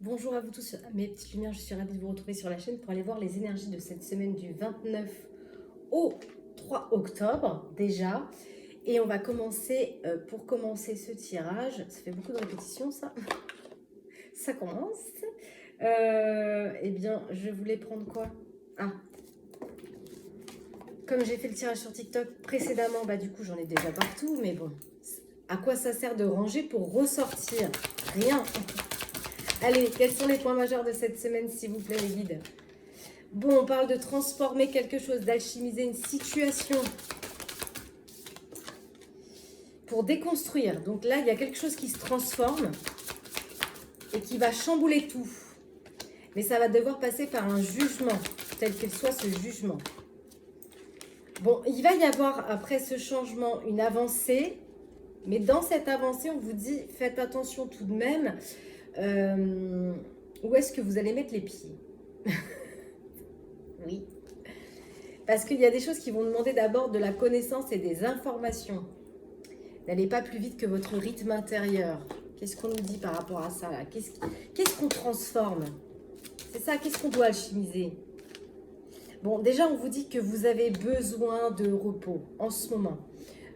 Bonjour à vous tous, mes petites lumières, je suis ravie de vous retrouver sur la chaîne pour aller voir les énergies de cette semaine du 29 au 3 octobre déjà. Et on va commencer, pour commencer ce tirage, ça fait beaucoup de répétitions ça, ça commence. Eh bien, je voulais prendre quoi? Ah, comme j'ai fait le tirage sur TikTok précédemment, bah du coup j'en ai déjà partout, mais bon, à quoi ça sert de ranger pour ressortir? Rien. Allez, quels sont les points majeurs de cette semaine, s'il vous plaît, les guides? Bon, on parle de transformer quelque chose, d'alchimiser une situation pour déconstruire. Donc là, il y a quelque chose qui se transforme et qui va chambouler tout. Mais ça va devoir passer par un jugement, tel qu'il soit ce jugement. Bon, il va y avoir, après ce changement, une avancée. Mais dans cette avancée, on vous dit, faites attention tout de même. Où est-ce que vous allez mettre les pieds? Oui. Parce qu'il y a des choses qui vont demander d'abord de la connaissance et des informations. N'allez pas plus vite que votre rythme intérieur. Qu'est-ce qu'on nous dit par rapport à ça là? Qu'est-ce qu'on transforme? C'est ça, qu'est-ce qu'on doit alchimiser? Bon, déjà, on vous dit que vous avez besoin de repos en ce moment.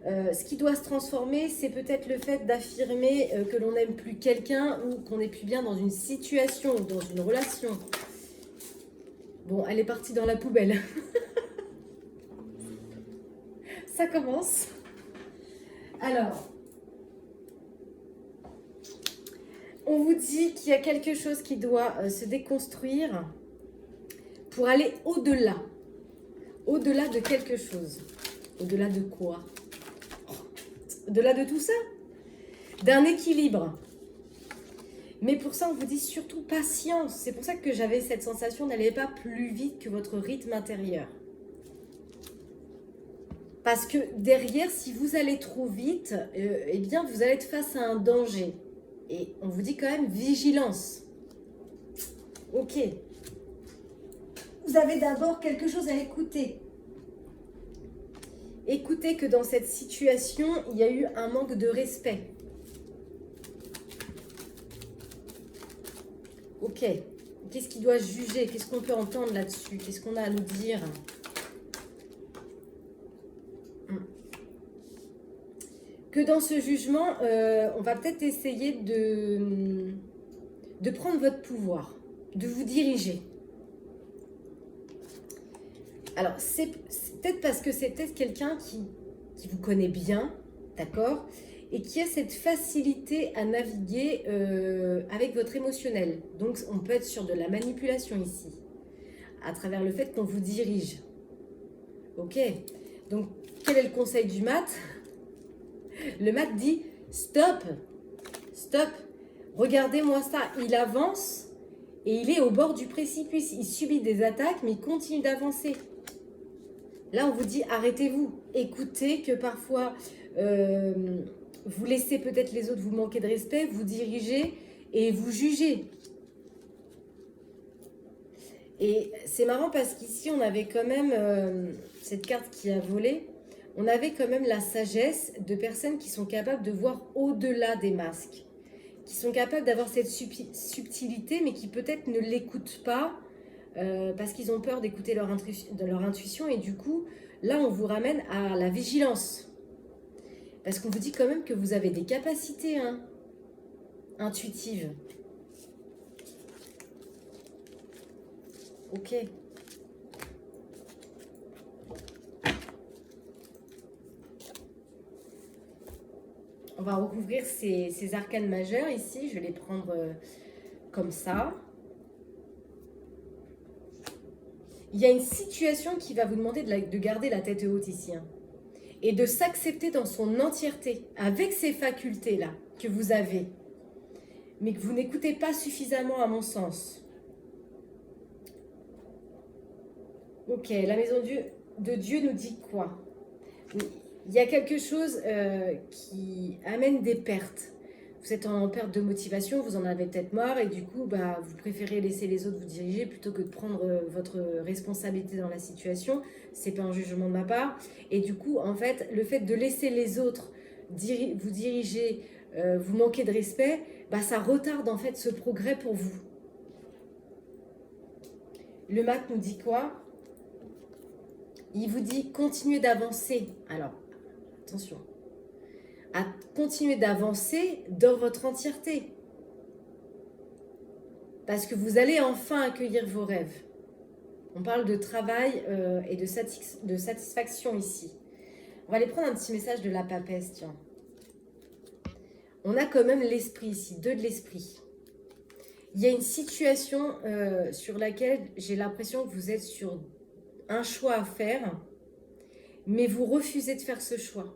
Ce qui doit se transformer, c'est peut-être le fait d'affirmer que l'on n'aime plus quelqu'un ou qu'on n'est plus bien dans une situation ou dans une relation. Bon, elle est partie dans la poubelle. Ça commence. Alors, on vous dit qu'il y a quelque chose qui doit se déconstruire pour aller au-delà. Au-delà de quelque chose. Au-delà de quoi? Au-delà de tout ça? D'un équilibre. Mais pour ça, on vous dit surtout patience. C'est pour ça que j'avais cette sensation, n'allez pas plus vite que votre rythme intérieur. Parce que derrière, si vous allez trop vite, eh bien, vous allez être face à un danger. Et on vous dit quand même vigilance. Ok. Vous avez d'abord quelque chose à écouter. Écoutez que dans cette situation, il y a eu un manque de respect. Ok. Qu'est-ce qui doit juger? Qu'est-ce qu'on peut entendre là-dessus? Qu'est-ce qu'on a à nous dire? Que dans ce jugement, on va peut-être essayer de prendre votre pouvoir, de vous diriger. Alors, c'est peut-être parce que c'est peut-être quelqu'un qui vous connaît bien, d'accord, et qui a cette facilité à naviguer avec votre émotionnel. Donc, on peut être sur de la manipulation ici, à travers le fait qu'on vous dirige. Ok. Donc, quel est le conseil du mat? Le mat dit stop, stop, regardez-moi ça, il avance et il est au bord du précipice, il subit des attaques mais il continue d'avancer. Là on vous dit arrêtez-vous, écoutez que parfois vous laissez peut-être les autres vous manquer de respect, vous dirigez et vous jugez. Et c'est marrant parce qu'ici on avait quand même cette carte qui a volé. On avait quand même la sagesse de personnes qui sont capables de voir au-delà des masques, qui sont capables d'avoir cette subtilité, mais qui peut-être ne l'écoutent pas parce qu'ils ont peur d'écouter leur intuition. Et du coup, là, on vous ramène à la vigilance. Parce qu'on vous dit quand même que vous avez des capacités intuitives. Ok. On va recouvrir ces arcanes majeures ici. Je vais les prendre comme ça. Il y a une situation qui va vous demander de garder la tête haute ici. Et de s'accepter dans son entièreté, avec ces facultés-là que vous avez. Mais que vous n'écoutez pas suffisamment à mon sens. Ok, la maison de Dieu nous dit quoi? Il y a quelque chose qui amène des pertes. Vous êtes en perte de motivation, vous en avez peut-être marre et du coup, vous préférez laisser les autres vous diriger plutôt que de prendre votre responsabilité dans la situation. C'est pas un jugement de ma part. Et du coup, en fait, le fait de laisser les autres vous diriger, vous manquer de respect, ça retarde en fait ce progrès pour vous. Le mat nous dit quoi? Il vous dit continuez d'avancer. Alors, attention. À continuer d'avancer dans votre entièreté. Parce que vous allez enfin accueillir vos rêves. On parle de travail et de satisfaction ici. On va aller prendre un petit message de la papesse, tiens. On a quand même l'esprit ici, 2 de l'esprit. Il y a une situation sur laquelle j'ai l'impression que vous êtes sur un choix à faire, mais vous refusez de faire ce choix.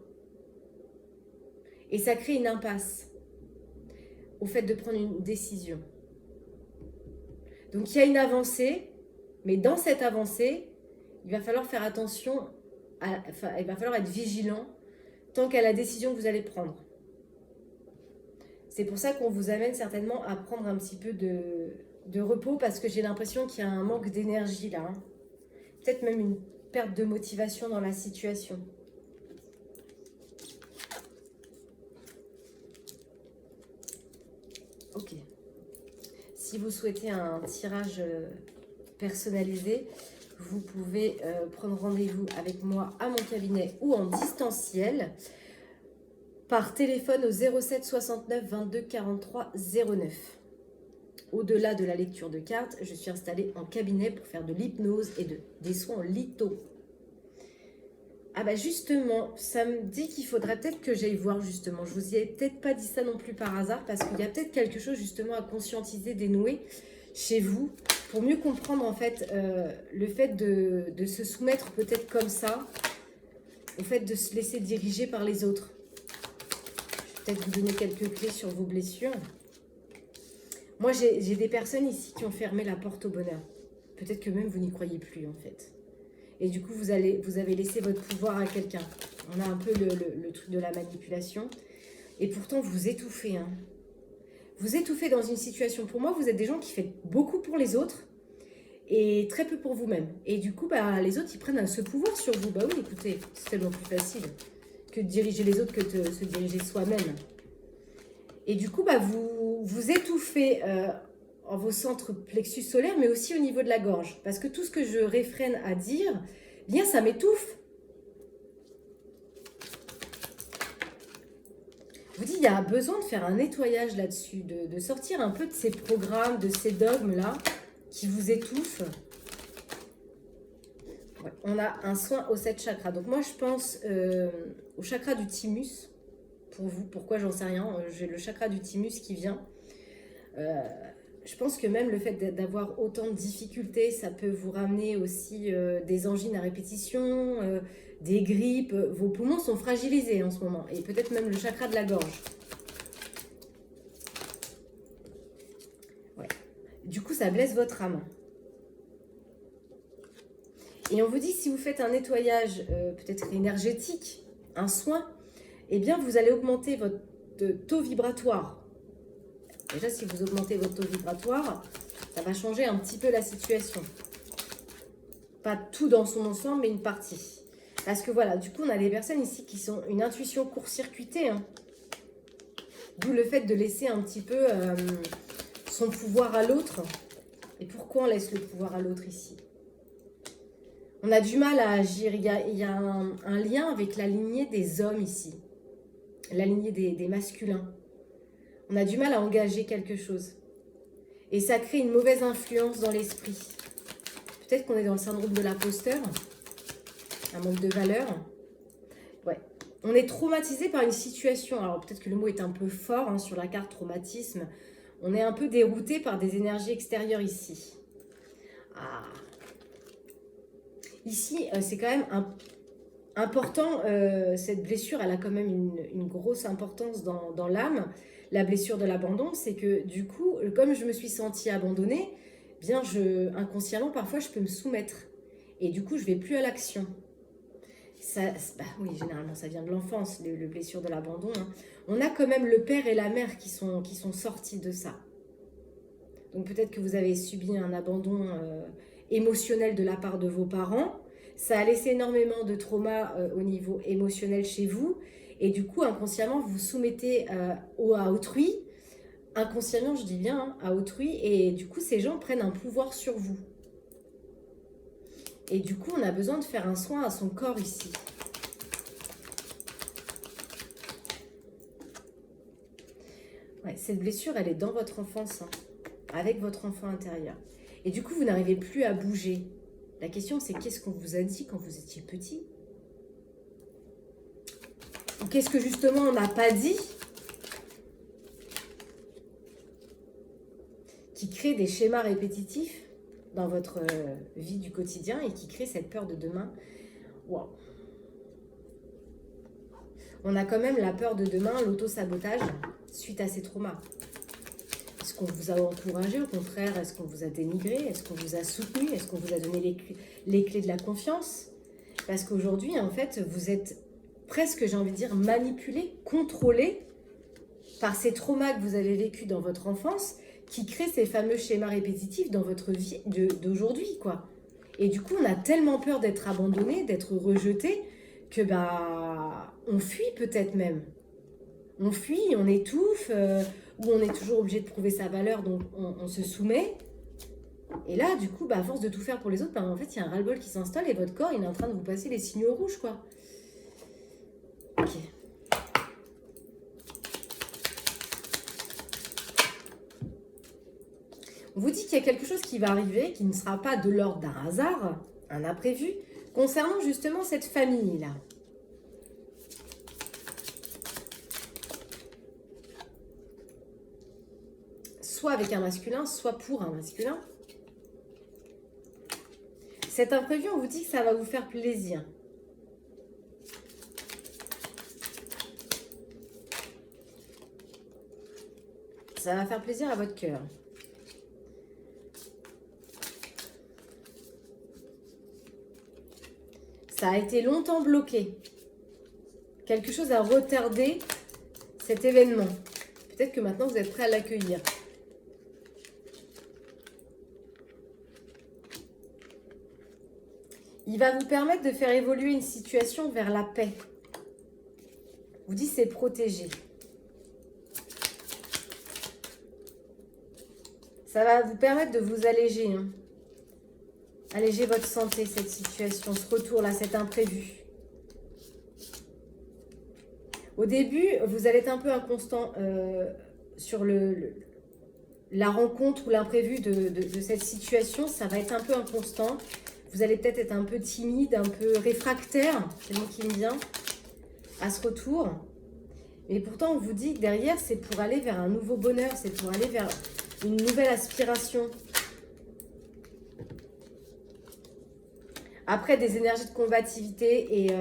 Et ça crée une impasse au fait de prendre une décision. Donc il y a une avancée, mais dans cette avancée, il va falloir faire attention, il va falloir être vigilant tant qu'à la décision que vous allez prendre. C'est pour ça qu'on vous amène certainement à prendre un petit peu de repos parce que j'ai l'impression qu'il y a un manque d'énergie là. Hein. Peut-être même une perte de motivation dans la situation. Ok. Si vous souhaitez un tirage personnalisé, vous pouvez prendre rendez-vous avec moi à mon cabinet ou en distanciel par téléphone au 07 69 22 43 09. Au-delà de la lecture de cartes, je suis installée en cabinet pour faire de l'hypnose et des soins en litho. Ah bah justement, ça me dit qu'il faudrait peut-être que j'aille voir justement. Je vous ai peut-être pas dit ça non plus par hasard parce qu'il y a peut-être quelque chose justement à conscientiser, dénouer chez vous pour mieux comprendre en fait le fait de se soumettre peut-être comme ça, au fait de se laisser diriger par les autres. Je vais peut-être vous donner quelques clés sur vos blessures. Moi, j'ai des personnes ici qui ont fermé la porte au bonheur. Peut-être que même vous n'y croyez plus en fait. Et du coup, vous avez laissé votre pouvoir à quelqu'un. On a un peu le truc de la manipulation. Et pourtant, vous étouffez. Hein. Vous étouffez dans une situation. Pour moi, vous êtes des gens qui font beaucoup pour les autres et très peu pour vous-même. Et du coup, bah, les autres, ils prennent ce pouvoir sur vous. Bah oui, écoutez, c'est tellement plus facile que de diriger les autres que de se diriger soi-même. Et du coup, bah, vous étouffez en vos centres plexus solaires, mais aussi au niveau de la gorge. Parce que tout ce que je réfrène à dire, bien, ça m'étouffe. Je vous dis, il y a besoin de faire un nettoyage là-dessus, de sortir un peu de ces programmes, de ces dogmes-là qui vous étouffent. Ouais, on a un soin aux 7 chakras. Donc moi, je pense au chakra du thymus. Pour vous, pourquoi, j'en sais rien. J'ai le chakra du thymus qui vient. Je pense que même le fait d'avoir autant de difficultés, ça peut vous ramener aussi des angines à répétition, des grippes. Vos poumons sont fragilisés en ce moment. Et peut-être même le chakra de la gorge. Ouais. Du coup, ça blesse votre âme. Et on vous dit, si vous faites un nettoyage peut-être énergétique, un soin, eh bien, vous allez augmenter votre taux vibratoire. Déjà, si vous augmentez votre taux vibratoire, ça va changer un petit peu la situation. Pas tout dans son ensemble, mais une partie. Parce que voilà, du coup, on a des personnes ici qui sont une intuition court-circuitée. Hein. D'où le fait de laisser un petit peu son pouvoir à l'autre. Et pourquoi on laisse le pouvoir à l'autre ici? On a du mal à agir. Il y a un lien avec la lignée des hommes ici. La lignée des masculins. On a du mal à engager quelque chose. Et ça crée une mauvaise influence dans l'esprit. Peut-être qu'on est dans le syndrome de l'imposteur. Un manque de valeur. Ouais. On est traumatisé par une situation. Alors peut-être que le mot est un peu fort hein, sur la carte traumatisme. On est un peu dérouté par des énergies extérieures ici. Ah. Ici, c'est quand même important. Cette blessure, elle a quand même une grosse importance dans l'âme. La blessure de l'abandon, c'est que du coup, comme je me suis sentie abandonnée, bien inconsciemment, parfois, je peux me soumettre. Et du coup, je ne vais plus à l'action. Bah oui, généralement, ça vient de l'enfance, les blessures de l'abandon. Hein. On a quand même le père et la mère qui sont sortis de ça. Donc peut-être que vous avez subi un abandon émotionnel de la part de vos parents. Ça a laissé énormément de trauma au niveau émotionnel chez vous. Et du coup, inconsciemment, vous vous soumettez à autrui. Inconsciemment, je dis bien, hein, à autrui. Et du coup, ces gens prennent un pouvoir sur vous. Et du coup, on a besoin de faire un soin à son corps ici. Ouais, cette blessure, elle est dans votre enfance, hein, avec votre enfant intérieur. Et du coup, vous n'arrivez plus à bouger. La question, c'est qu'est-ce qu'on vous a dit quand vous étiez petit? Ou qu'est-ce que justement on n'a pas dit qui crée des schémas répétitifs dans votre vie du quotidien et qui crée cette peur de demain? Waouh! On a quand même la peur de demain, l'auto-sabotage suite à ces traumas. Est-ce qu'on vous a encouragé, au contraire? Est-ce qu'on vous a dénigré? Est-ce qu'on vous a soutenu? Est-ce qu'on vous a donné les clés de la confiance? Parce qu'aujourd'hui, en fait, vous êtes presque, j'ai envie de dire, manipulé, contrôlé par ces traumas que vous avez vécus dans votre enfance qui créent ces fameux schémas répétitifs dans votre vie d'aujourd'hui, quoi. Et du coup, on a tellement peur d'être abandonné, d'être rejeté, que on fuit peut-être même. On fuit, on étouffe, ou on est toujours obligé de prouver sa valeur, donc on se soumet. Et là, du coup, à force de tout faire pour les autres, en fait, il y a un ras-le-bol qui s'installe et votre corps, il est en train de vous passer les signaux rouges, quoi. Ok. On vous dit qu'il y a quelque chose qui va arriver, qui ne sera pas de l'ordre d'un hasard, un imprévu, concernant justement cette famille-là. Soit avec un masculin, soit pour un masculin. Cet imprévu, on vous dit que ça va vous faire plaisir. Ça va faire plaisir à votre cœur. Ça a été longtemps bloqué. Quelque chose a retardé cet événement. Peut-être que maintenant vous êtes prêt à l'accueillir. Il va vous permettre de faire évoluer une situation vers la paix. Vous dites c'est protégé. Ça va vous permettre de vous alléger. Hein. Alléger votre santé, cette situation, ce retour-là, cet imprévu. Au début, vous allez être un peu inconstant sur la rencontre ou l'imprévu de cette situation. Ça va être un peu inconstant. Vous allez peut-être être un peu timide, un peu réfractaire, c'est le mot qui me vient, à ce retour. Mais pourtant, on vous dit que derrière, c'est pour aller vers un nouveau bonheur, c'est pour aller vers une nouvelle aspiration. Après des énergies de combativité et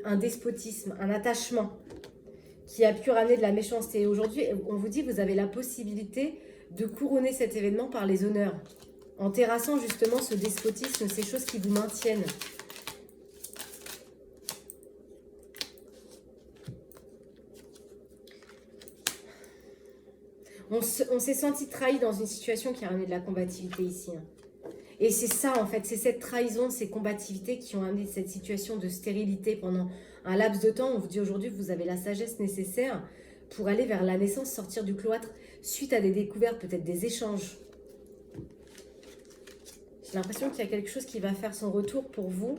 un despotisme, un attachement qui a pu ramener de la méchanceté. Aujourd'hui, on vous dit que vous avez la possibilité de couronner cet événement par les honneurs, en terrassant justement ce despotisme, ces choses qui vous maintiennent. On s'est senti trahi dans une situation qui a ramené de la combativité ici. Hein. Et c'est ça, en fait, c'est cette trahison, ces combativités qui ont amené cette situation de stérilité pendant un laps de temps. On vous dit aujourd'hui que vous avez la sagesse nécessaire pour aller vers la naissance, sortir du cloître, suite à des découvertes, peut-être des échanges. J'ai l'impression qu'il y a quelque chose qui va faire son retour pour vous,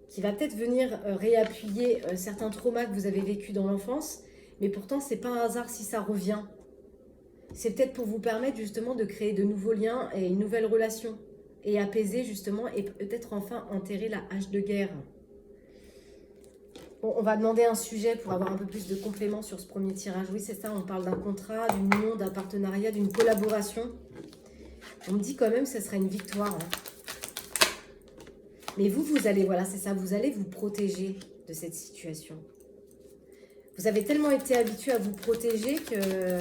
qui va peut-être venir réappuyer certains traumas que vous avez vécus dans l'enfance, mais pourtant, ce n'est pas un hasard si ça revient. C'est peut-être pour vous permettre justement de créer de nouveaux liens et une nouvelle relation. Et apaiser justement et peut-être enfin enterrer la hache de guerre. Bon, on va demander un sujet pour avoir un peu plus de compléments sur ce premier tirage. Oui, c'est ça, on parle d'un contrat, d'une union, d'un partenariat, d'une collaboration. On me dit quand même que ce sera une victoire. Hein. Mais vous allez, voilà, c'est ça, vous allez vous protéger de cette situation. Vous avez tellement été habitué à vous protéger que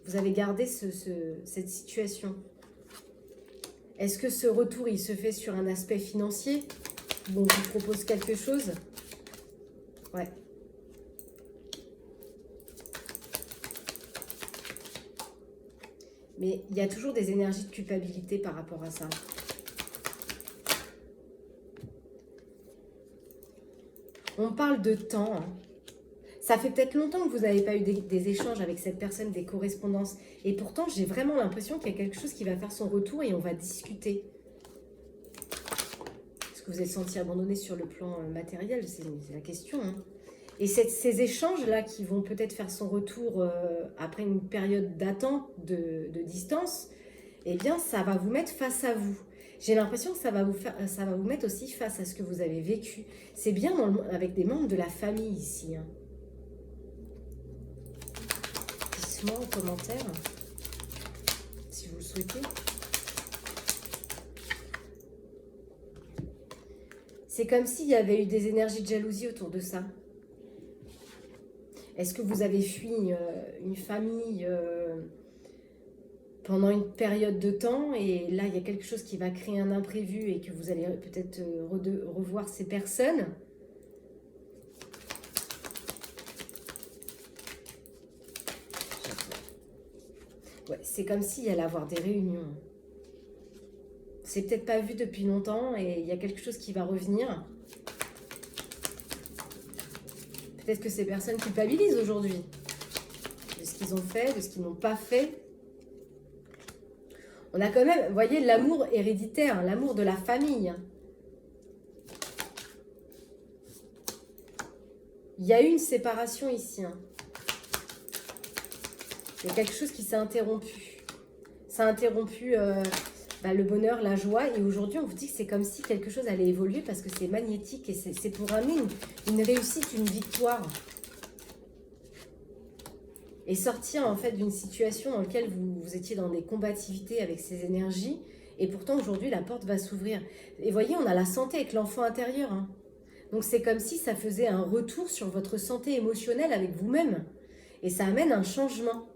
vous avez gardé cette situation. Est-ce que ce retour, il se fait sur un aspect financier? Où on vous propose quelque chose? Ouais. Mais il y a toujours des énergies de culpabilité par rapport à ça. On parle de temps. Hein. Ça fait peut-être longtemps que vous n'avez pas eu des échanges avec cette personne, des correspondances. Et pourtant, j'ai vraiment l'impression qu'il y a quelque chose qui va faire son retour et on va discuter. que vous êtes senti abandonné sur le plan matériel, c'est la question. Hein. Et ces échanges-là qui vont peut-être faire son retour après une période d'attente, de distance, eh bien, ça va vous mettre face à vous. J'ai l'impression que ça va vous mettre aussi face à ce que vous avez vécu. C'est bien avec des membres de la famille ici. Hein. Dites-moi en commentaire, si vous le souhaitez. C'est comme s'il y avait eu des énergies de jalousie autour de ça. Est-ce que vous avez fui une famille pendant une période de temps et là, il y a quelque chose qui va créer un imprévu et que vous allez peut-être revoir ces personnes? Ouais, c'est comme s'il y allait avoir des réunions. C'est peut-être pas vu depuis longtemps et il y a quelque chose qui va revenir. Peut-être que ces personnes culpabilisent aujourd'hui de ce qu'ils ont fait, de ce qu'ils n'ont pas fait. On a quand même, vous voyez, l'amour héréditaire, l'amour de la famille. Il y a eu une séparation ici. Hein. Il y a quelque chose qui s'est interrompu. Ça a interrompu le bonheur, la joie. Et aujourd'hui, on vous dit que c'est comme si quelque chose allait évoluer parce que c'est magnétique et c'est pour amener une réussite, une victoire. Et sortir en fait d'une situation dans laquelle vous étiez dans des combativités avec ces énergies. Et pourtant, aujourd'hui, la porte va s'ouvrir. Et voyez, on a la santé avec l'enfant intérieur. Hein. Donc, c'est comme si ça faisait un retour sur votre santé émotionnelle avec vous-même. Et ça amène un changement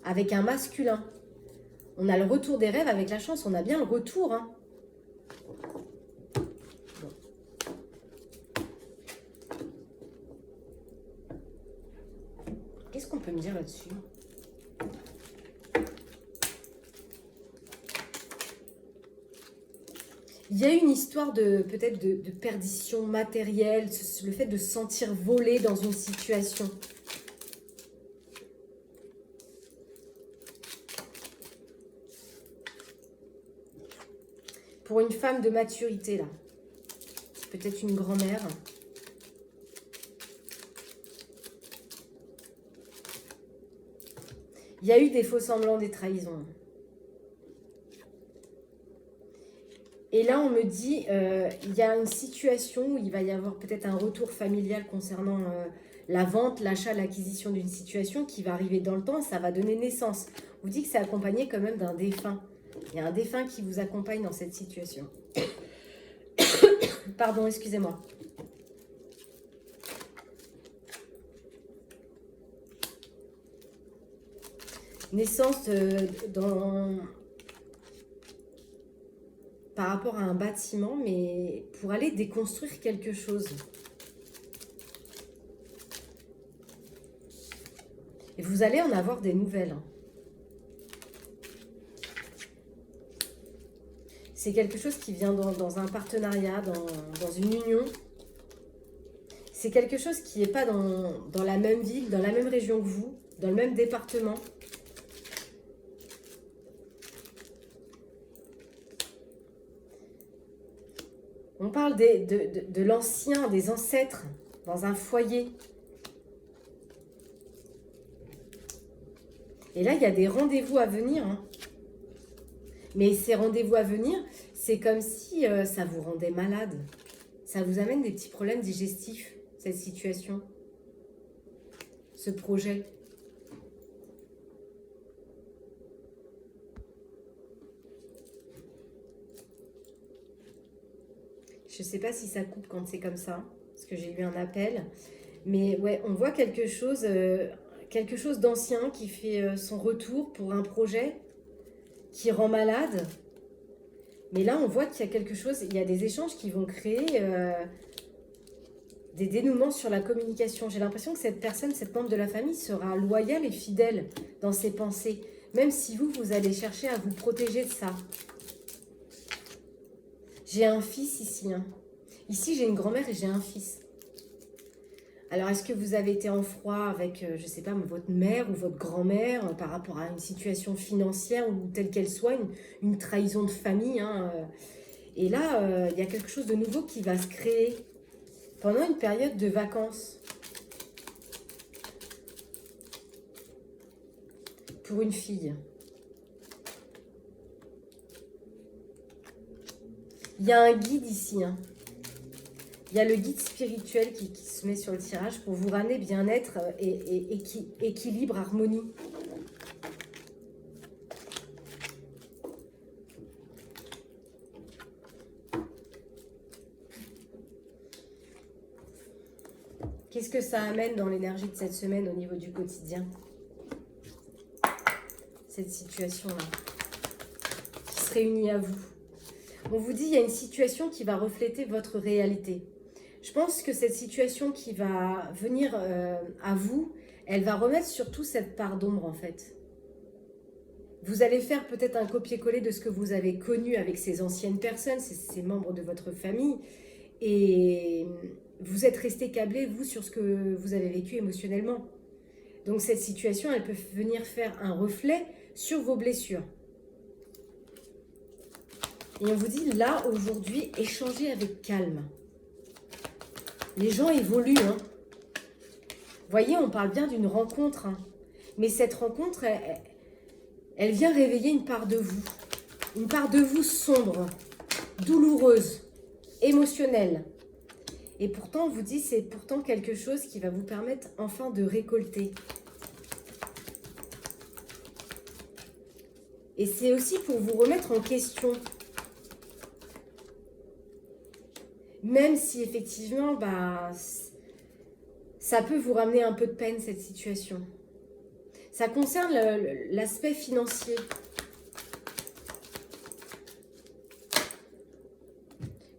avec un masculin. On a le retour des rêves avec la chance. On a bien le retour. Hein. Bon. Qu'est-ce qu'on peut me dire là-dessus? Il y a une histoire peut-être de perdition matérielle, le fait de se sentir volé dans une situation. Pour une femme de maturité, là. Peut-être une grand-mère. Il y a eu des faux semblants, des trahisons. Et là, on me dit, il y a une situation où il va y avoir peut-être un retour familial concernant la vente, l'achat, l'acquisition d'une situation qui va arriver dans le temps. Ça va donner naissance. On vous dit que c'est accompagné quand même d'un défunt. Il y a un défunt qui vous accompagne dans cette situation. Pardon, excusez-moi. Naissance par rapport à un bâtiment, mais pour aller déconstruire quelque chose. Et vous allez en avoir des nouvelles. Hein. C'est quelque chose qui vient dans un partenariat, dans une union. C'est quelque chose qui n'est pas dans la même ville, dans la même région que vous, dans le même département. On parle de l'ancien, des ancêtres, dans un foyer. Et là, il y a des rendez-vous à venir. Hein. Mais ces rendez-vous à venir, c'est comme si ça vous rendait malade. Ça vous amène des petits problèmes digestifs, cette situation, ce projet. Je ne sais pas si ça coupe quand c'est comme ça, parce que j'ai eu un appel. Mais ouais, on voit quelque chose d'ancien qui fait son retour pour un projet qui rend malade. Mais là, on voit qu'il y a quelque chose, il y a des échanges qui vont créer des dénouements sur la communication. J'ai l'impression que cette personne, cette membre de la famille, sera loyale et fidèle dans ses pensées. Même si vous allez chercher à vous protéger de ça. J'ai un fils ici. Hein. Ici, j'ai une grand-mère et j'ai un fils. Alors, est-ce que vous avez été en froid avec, je ne sais pas, votre mère ou votre grand-mère par rapport à une situation financière ou telle qu'elle soit, une trahison de famille hein, Et là, il y a quelque chose de nouveau qui va se créer pendant une période de vacances. Pour une fille. Il y a un guide ici. Hein. Il y a le guide spirituel qui se met sur le tirage pour vous ramener bien-être et équilibre, harmonie. Qu'est-ce que ça amène dans l'énergie de cette semaine au niveau du quotidien? Cette situation-là qui se réunit à vous. On vous dit, il y a une situation qui va refléter votre réalité. Je pense que cette situation qui va venir à vous, elle va remettre surtout cette part d'ombre en fait. Vous allez faire peut-être un copier-coller de ce que vous avez connu avec ces anciennes personnes, ces membres de votre famille. Et vous êtes resté câblé, vous, sur ce que vous avez vécu émotionnellement. Donc cette situation, elle peut venir faire un reflet sur vos blessures. Et on vous dit, là, aujourd'hui, échangez avec calme. Les gens évoluent. Hein. Vous voyez, on parle bien d'une rencontre. Hein. Mais cette rencontre, elle vient réveiller une part de vous. Une part de vous sombre, douloureuse, émotionnelle. Et pourtant, on vous dit, c'est pourtant quelque chose qui va vous permettre enfin de récolter. Et c'est aussi pour vous remettre en question. Même si effectivement, ça peut vous ramener un peu de peine, cette situation. Ça concerne l'aspect financier.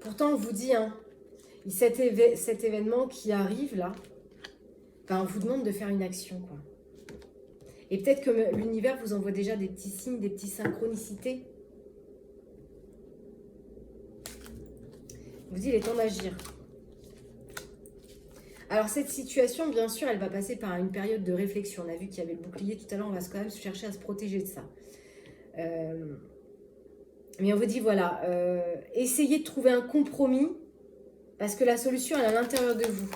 Pourtant, on vous dit, hein, cet événement qui arrive là, on vous demande de faire une action, quoi. Et peut-être que l'univers vous envoie déjà des petits signes, des petites synchronicités. Vous dit, il est temps d'agir. Alors cette situation, bien sûr, elle va passer par une période de réflexion. On a vu qu'il y avait le bouclier tout à l'heure, on va quand même chercher à se protéger de ça. Mais on vous dit, voilà, essayez de trouver un compromis, parce que la solution, elle est à l'intérieur de vous.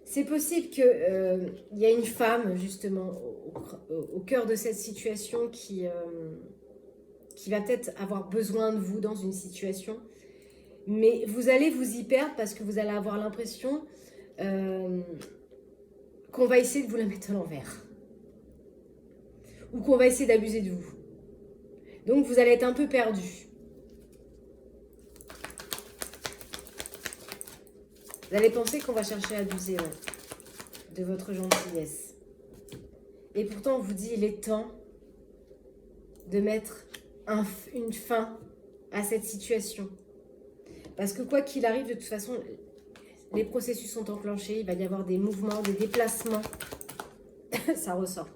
C'est possible qu'il y ait une femme, justement, au cœur de cette situation qui va peut-être avoir besoin de vous dans une situation. Mais vous allez vous y perdre parce que vous allez avoir l'impression qu'on va essayer de vous la mettre à l'envers. Ou qu'on va essayer d'abuser de vous. Donc, vous allez être un peu perdu. Vous allez penser qu'on va chercher à abuser de votre gentillesse. Et pourtant, on vous dit, il est temps de mettre une fin à cette situation. Parce que quoi qu'il arrive, de toute façon, les processus sont enclenchés. Il va y avoir des mouvements, des déplacements. Ça ressort.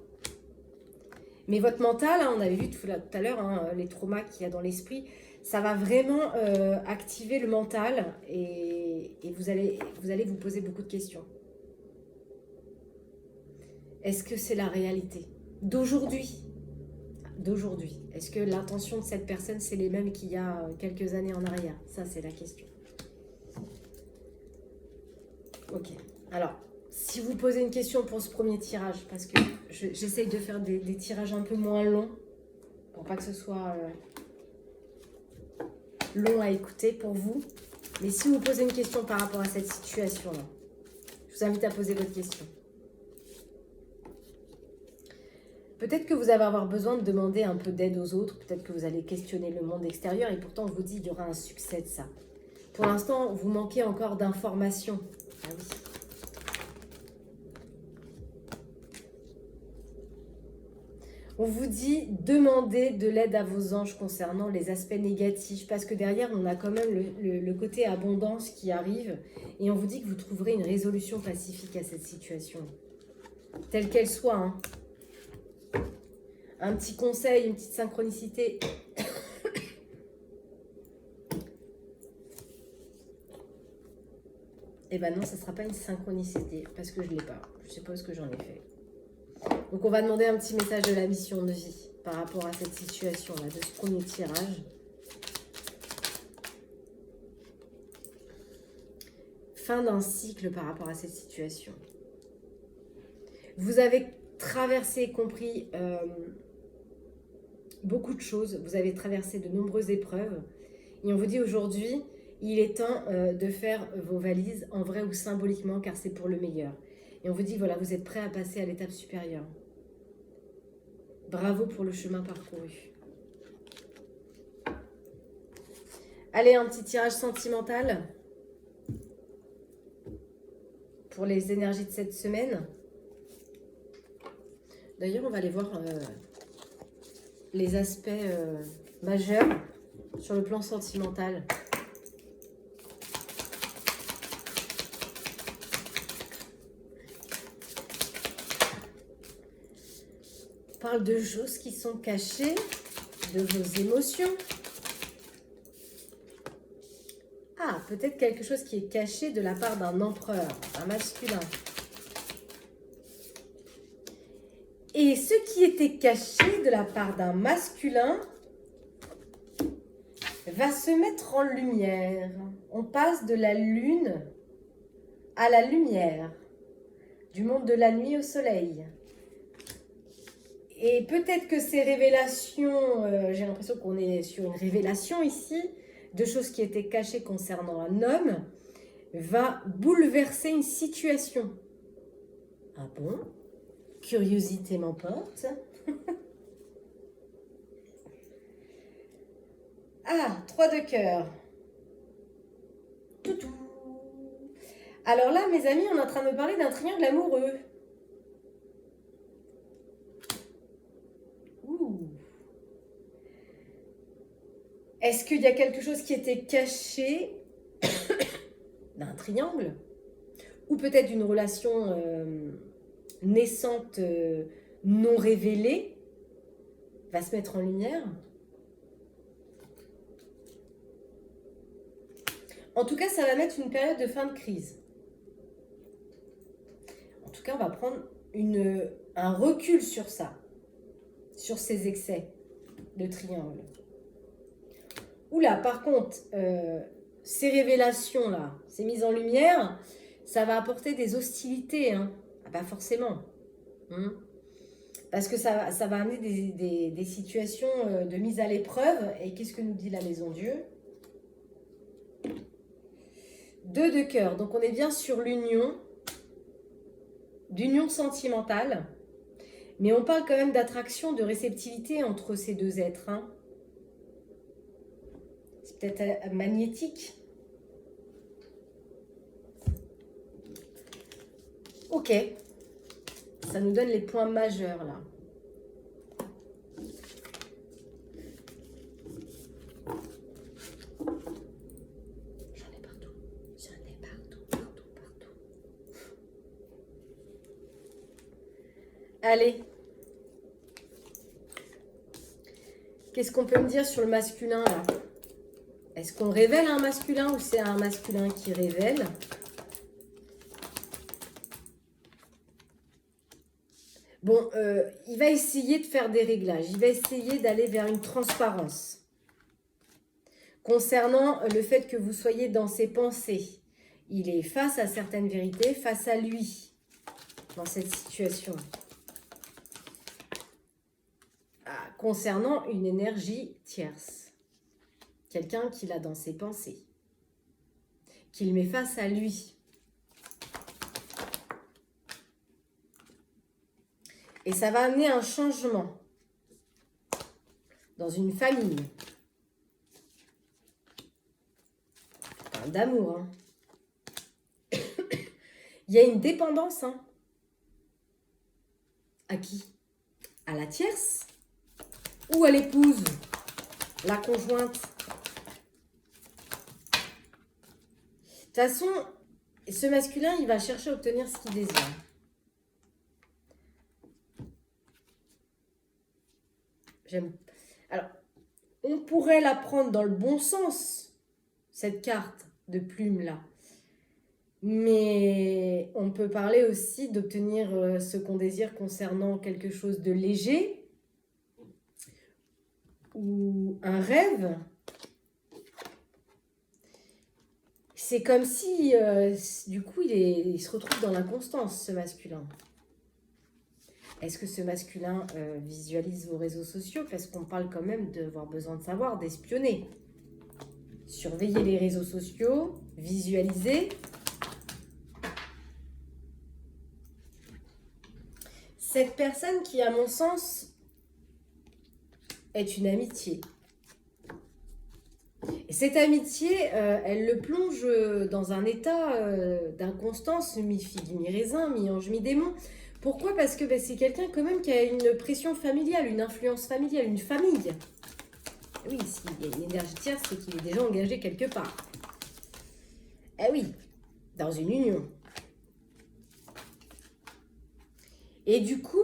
Mais votre mental, hein, on avait vu tout à l'heure, hein, les traumas qu'il y a dans l'esprit, ça va vraiment activer le mental et vous allez vous poser beaucoup de questions. Est-ce que c'est la réalité d'aujourd'hui? Est-ce que l'intention de cette personne, c'est les mêmes qu'il y a quelques années en arrière? Ça, c'est la question. Ok. Alors, si vous posez une question pour ce premier tirage, parce que j'essaye de faire des tirages un peu moins longs, pour pas que ce soit long à écouter pour vous. Mais si vous posez une question par rapport à cette situation-là, je vous invite à poser votre question. Peut-être que vous allez avoir besoin de demander un peu d'aide aux autres. Peut-être que vous allez questionner le monde extérieur. Et pourtant, on vous dit qu'il y aura un succès de ça. Pour l'instant, vous manquez encore d'informations. Ah oui. On vous dit, demandez de l'aide à vos anges concernant les aspects négatifs. Parce que derrière, on a quand même le côté abondance qui arrive. Et on vous dit que vous trouverez une résolution pacifique à cette situation. Telle qu'elle soit, hein. Un petit conseil, une petite synchronicité. Eh ben non, ça ne sera pas une synchronicité parce que je ne l'ai pas. Je ne sais pas ce que j'en ai fait. Donc on va demander un petit message de la mission de vie par rapport à cette situation-là, de ce premier tirage. Fin d'un cycle par rapport à cette situation. Vous avez traversé, compris beaucoup de choses. Vous avez traversé de nombreuses épreuves. Et on vous dit aujourd'hui, il est temps de faire vos valises en vrai ou symboliquement, car c'est pour le meilleur. Et on vous dit, voilà, vous êtes prêts à passer à l'étape supérieure. Bravo pour le chemin parcouru. Allez, un petit tirage sentimental pour les énergies de cette semaine. D'ailleurs, on va aller voir les aspects majeurs sur le plan sentimental. On parle de choses qui sont cachées, de vos émotions. Ah, peut-être quelque chose qui est caché de la part d'un empereur, un masculin. Et ce qui était caché de la part d'un masculin va se mettre en lumière. On passe de la lune à la lumière, du monde de la nuit au soleil. Et peut-être que ces révélations, j'ai l'impression qu'on est sur une révélation ici, de choses qui étaient cachées concernant un homme, va bouleverser une situation. Ah bon? Curiosité m'emporte. Ah, 3 de cœur. Toutou. Alors là, mes amis, on est en train de me parler d'un triangle amoureux. Ouh. Est-ce qu'il y a quelque chose qui était caché d'un triangle? Ou peut-être d'une relation naissante non révélée va se mettre en lumière? En tout cas, ça va mettre une période de fin de crise. En tout cas, on va prendre un recul sur ça, sur ces excès de triangle. Oula, par contre, ces révélations-là, ces mises en lumière, ça va apporter des hostilités, hein. Ah bah forcément. Hein. Parce que ça va amener des situations de mise à l'épreuve. Et qu'est-ce que nous dit la Maison Dieu? 2 de cœur. Donc on est bien sur d'union sentimentale. Mais on parle quand même d'attraction, de réceptivité entre ces deux êtres. Hein. C'est peut-être magnétique. Ok. Ça nous donne les points majeurs là. J'en ai partout. J'en ai partout, partout, partout. Allez. Qu'est-ce qu'on peut me dire sur le masculin là? Est-ce qu'on révèle un masculin ou c'est un masculin qui révèle? Bon, il va essayer de faire des réglages. Il va essayer d'aller vers une transparence. Concernant le fait que vous soyez dans ses pensées. Il est face à certaines vérités, face à lui, dans cette situation. Ah, concernant une énergie tierce. Quelqu'un qu'il a dans ses pensées. Qu'il met face à lui. Et ça va amener un changement dans une famille. D'amour. Hein. Il y a une dépendance. Hein. À qui? À la tierce? Ou à l'épouse? La conjointe? De toute façon, ce masculin, il va chercher à obtenir ce qu'il désire. J'aime. Alors, on pourrait la prendre dans le bon sens, cette carte de plume là. Mais on peut parler aussi d'obtenir ce qu'on désire concernant quelque chose de léger ou un rêve. C'est comme si, du coup, il se retrouve dans l'inconstance, ce masculin. Est-ce que ce masculin visualise vos réseaux sociaux? Parce qu'on parle quand même d'avoir besoin de savoir, d'espionner. Surveiller les réseaux sociaux, visualiser. Cette personne qui, à mon sens, est une amitié. Et cette amitié, elle le plonge dans un état d'inconstance, mi-figue, mi-raisin, mi-ange, mi-démon. Pourquoi? Parce que c'est quelqu'un quand même qui a une pression familiale, une influence familiale, une famille. Oui, s'il y a une énergie tierce, c'est qu'il est déjà engagé quelque part. Eh oui, dans une union. Et du coup,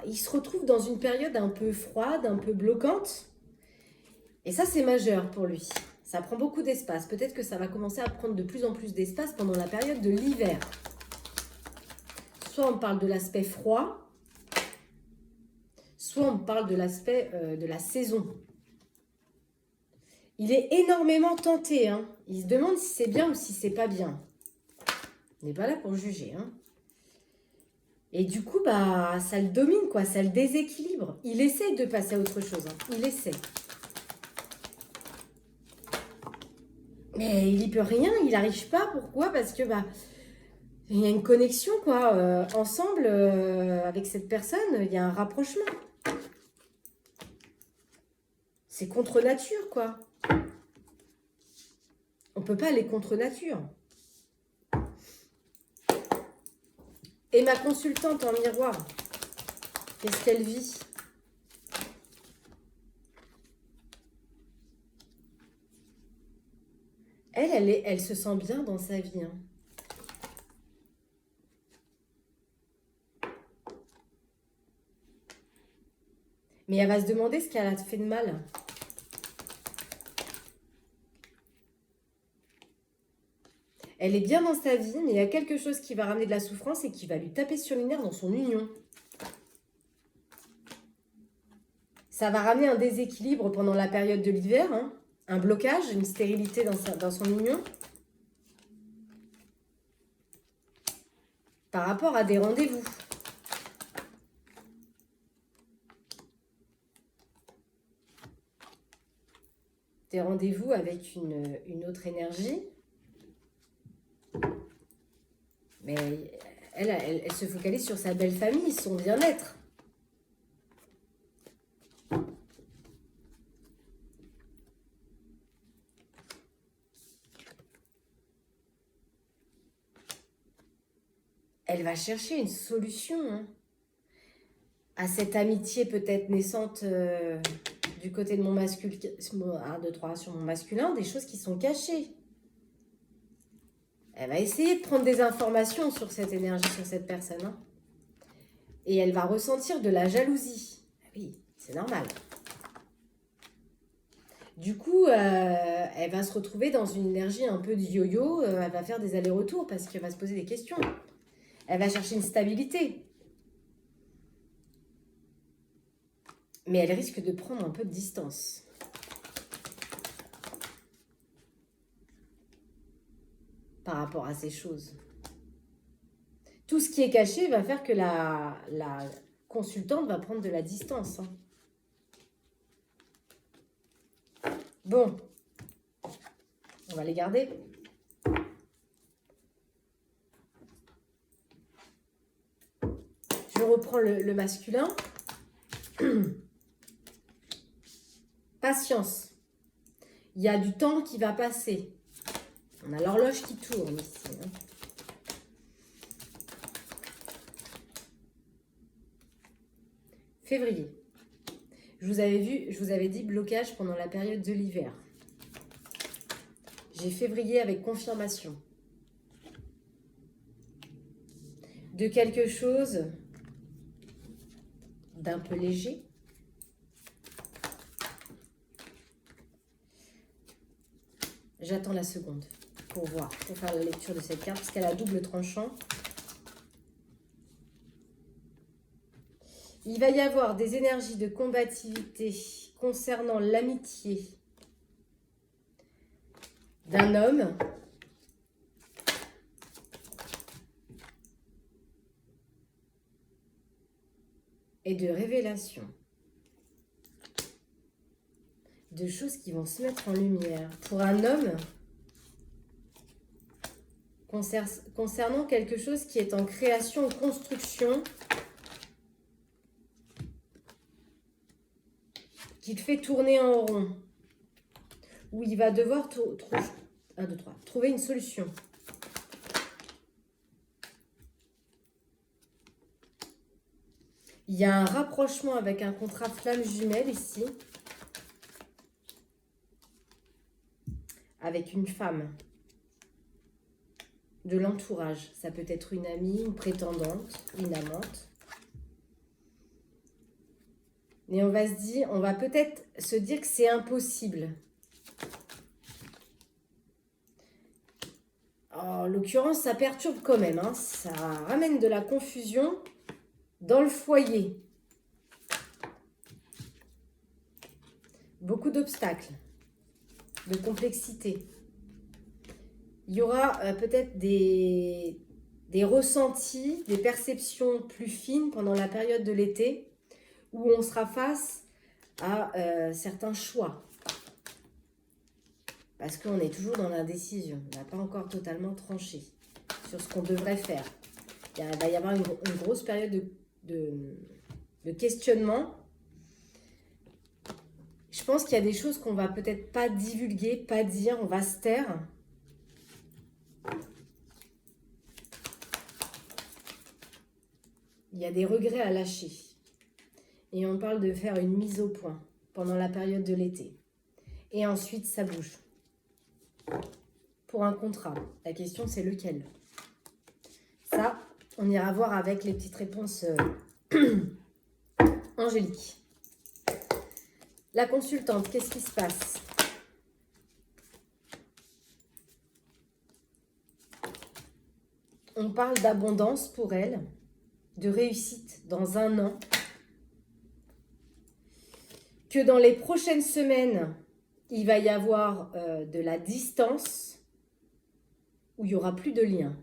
il se retrouve dans une période un peu froide, un peu bloquante. Et ça, c'est majeur pour lui. Ça prend beaucoup d'espace. Peut-être que ça va commencer à prendre de plus en plus d'espace pendant la période de l'hiver. Soit on parle de l'aspect froid, soit on parle de l'aspect de la saison. Il est énormément tenté. Hein. Il se demande si c'est bien ou si c'est pas bien. On n'est pas là pour juger. Hein. Et du coup, ça le domine, quoi. Ça le déséquilibre. Il essaie de passer à autre chose. Hein. Il essaie. Mais il n'y peut rien. Il n'arrive pas. Pourquoi? Parce que il y a une connexion, quoi. Ensemble, avec cette personne, il y a un rapprochement. C'est contre nature, quoi. On ne peut pas aller contre nature. Et ma consultante en miroir, qu'est-ce qu'elle vit? Elle se sent bien dans sa vie. Hein. Mais elle va se demander ce qu'elle a fait de mal. Elle est bien dans sa vie, mais il y a quelque chose qui va ramener de la souffrance et qui va lui taper sur les nerfs dans son union. Ça va ramener un déséquilibre pendant la période de l'hiver, hein, un blocage, une stérilité dans son union. Par rapport à des rendez-vous. Des rendez-vous avec une autre énergie. Mais elle se focalise sur sa belle famille, son bien-être. Elle va chercher une solution hein, à cette amitié peut-être naissante du côté de mon masculin. 1, 2, 3, sur mon masculin, des choses qui sont cachées. Elle va essayer de prendre des informations sur cette énergie, sur cette personne. Hein. Et elle va ressentir de la jalousie. Oui, c'est normal. Du coup, elle va se retrouver dans une énergie un peu de yo-yo. Elle va faire des allers-retours parce qu'elle va se poser des questions. Elle va chercher une stabilité. Mais elle risque de prendre un peu de distance. Par rapport à ces choses. Tout ce qui est caché va faire que la consultante va prendre de la distance. Hein. Bon, on va les garder. Je reprends le masculin. Patience. Il y a du temps qui va passer. On a l'horloge qui tourne ici. Hein. Février. Je vous avais dit blocage pendant la période de l'hiver. J'ai février avec confirmation. De quelque chose d'un peu léger. J'attends la seconde. pour voir, pour faire la lecture de cette carte, parce qu'elle a double tranchant. Il va y avoir des énergies de combativité concernant l'amitié d'un homme et de révélation. De choses qui vont se mettre en lumière. Pour un homme, concernant quelque chose qui est en création ou construction, qu'il fait tourner en rond, où il va devoir trouver une solution. Il y a un rapprochement avec un contrat flamme jumelle ici, avec une femme de l'entourage. Ça peut être une amie, une prétendante, une amante. Mais on va peut-être se dire que c'est impossible. En l'occurrence, ça perturbe quand même, hein. Ça ramène de la confusion dans le foyer. Beaucoup d'obstacles, de complexité. Il y aura peut-être des ressentis, des perceptions plus fines pendant la période de l'été où on sera face à certains choix. Parce qu'on est toujours dans l'indécision. On n'a pas encore totalement tranché sur ce qu'on devrait faire. Il va y avoir une grosse période de questionnement. Je pense qu'il y a des choses qu'on va peut-être pas divulguer, pas dire, on va se taire. Il y a des regrets à lâcher. Et on parle de faire une mise au point pendant la période de l'été. Et ensuite, ça bouge. Pour un contrat. La question, c'est lequel? Ça, on ira voir avec les petites réponses angéliques. La consultante, qu'est-ce qui se passe? On parle d'abondance pour elle, de réussite dans un an. Que dans les prochaines semaines, il va y avoir de la distance où il n'y aura plus de lien.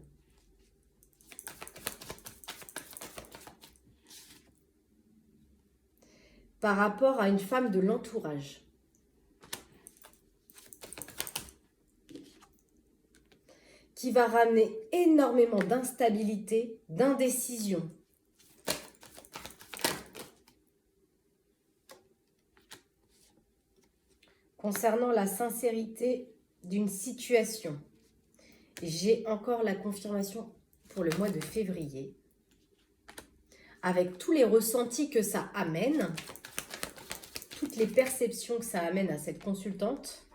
Par rapport à une femme de l'entourage. Qui va ramener énormément d'instabilité, d'indécision. Concernant la sincérité d'une situation, j'ai encore la confirmation pour le mois de février. Avec tous les ressentis que ça amène, toutes les perceptions que ça amène à cette consultante,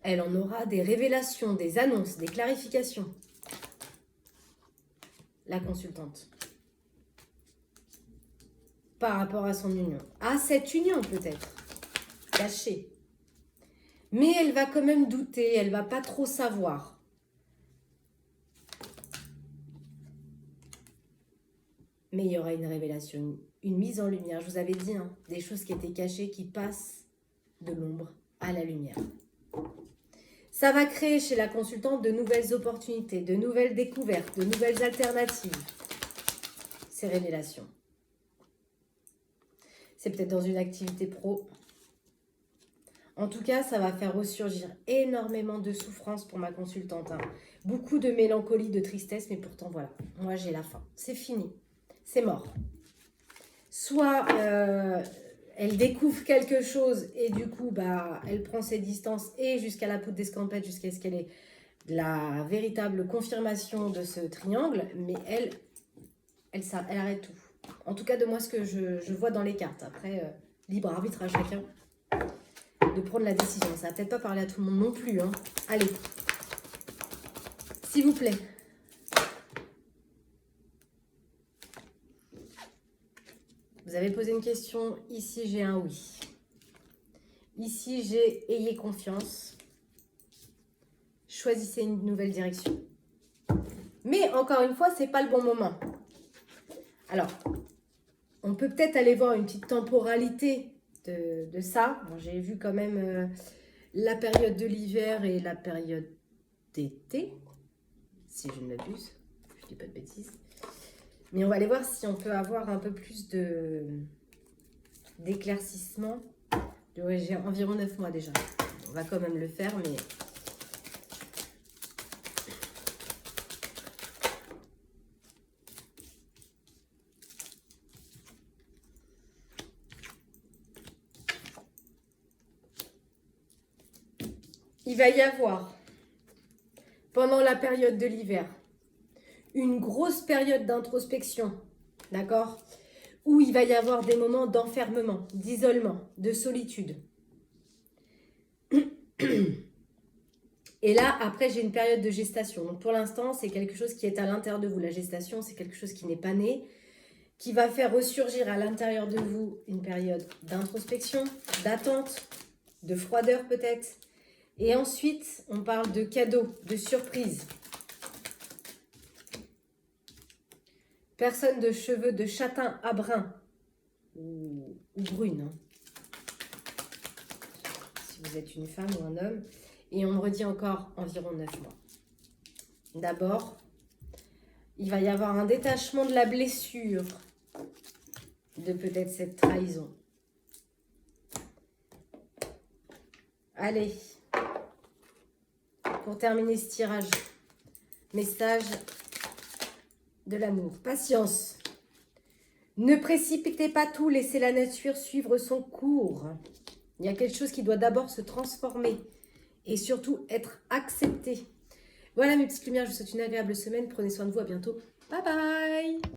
elle en aura des révélations, des annonces, des clarifications. La consultante. Par rapport à son union. À cette union peut-être. Cachée. Mais elle va quand même douter, elle va pas trop savoir. Mais il y aura une révélation, une mise en lumière. Je vous avais dit, hein, des choses qui étaient cachées, qui passent de l'ombre à la lumière. Ça va créer chez la consultante de nouvelles opportunités, de nouvelles découvertes, de nouvelles alternatives. Ces révélations. C'est peut-être dans une activité pro. En tout cas, ça va faire ressurgir énormément de souffrance pour ma consultante. Hein. Beaucoup de mélancolie, de tristesse, mais pourtant, voilà. Moi, j'ai la fin. C'est fini. C'est mort. Soit elle découvre quelque chose et du coup, bah, elle prend ses distances et jusqu'à la poudre d'escampette, jusqu'à ce qu'elle ait la véritable confirmation de ce triangle. Mais elle arrête tout. En tout cas, de moi, ce que je vois dans les cartes. Après, libre arbitre à chacun de prendre la décision. Ça va peut-être pas parler à tout le monde non plus. Hein. Allez, s'il vous plaît. Vous avez posé une question. Ici, j'ai un oui. Ici, j'ai ayez confiance. choisissez une nouvelle direction. Mais encore une fois, ce n'est pas le bon moment. Alors, on peut peut-être aller voir une petite temporalité de ça. Bon, j'ai vu quand même la période de l'hiver et la période d'été, si je ne m'abuse. Je ne dis pas de bêtises. Mais on va aller voir si on peut avoir un peu plus d'éclaircissement. J'ai environ 9 mois déjà. On va quand même le faire, mais... Il va y avoir, pendant la période de l'hiver, une grosse période d'introspection, d'accord? Où il va y avoir des moments d'enfermement, d'isolement, de solitude. Et là, après, j'ai une période de gestation. Donc, pour l'instant, c'est quelque chose qui est à l'intérieur de vous. La gestation, c'est quelque chose qui n'est pas né, qui va faire ressurgir à l'intérieur de vous une période d'introspection, d'attente, de froideur peut-être. Et ensuite, on parle de cadeaux, de surprises. Personne de cheveux de châtain à brun ou brune. Hein. Si vous êtes une femme ou un homme. Et on me redit encore environ 9 mois. D'abord, il va y avoir un détachement de la blessure de peut-être cette trahison. Allez, pour terminer ce tirage, message de l'amour. Patience. Ne précipitez pas tout, laissez la nature suivre son cours. Il y a quelque chose qui doit d'abord se transformer et surtout être accepté. Voilà mes petites lumières, je vous souhaite une agréable semaine. Prenez soin de vous, à bientôt. Bye bye.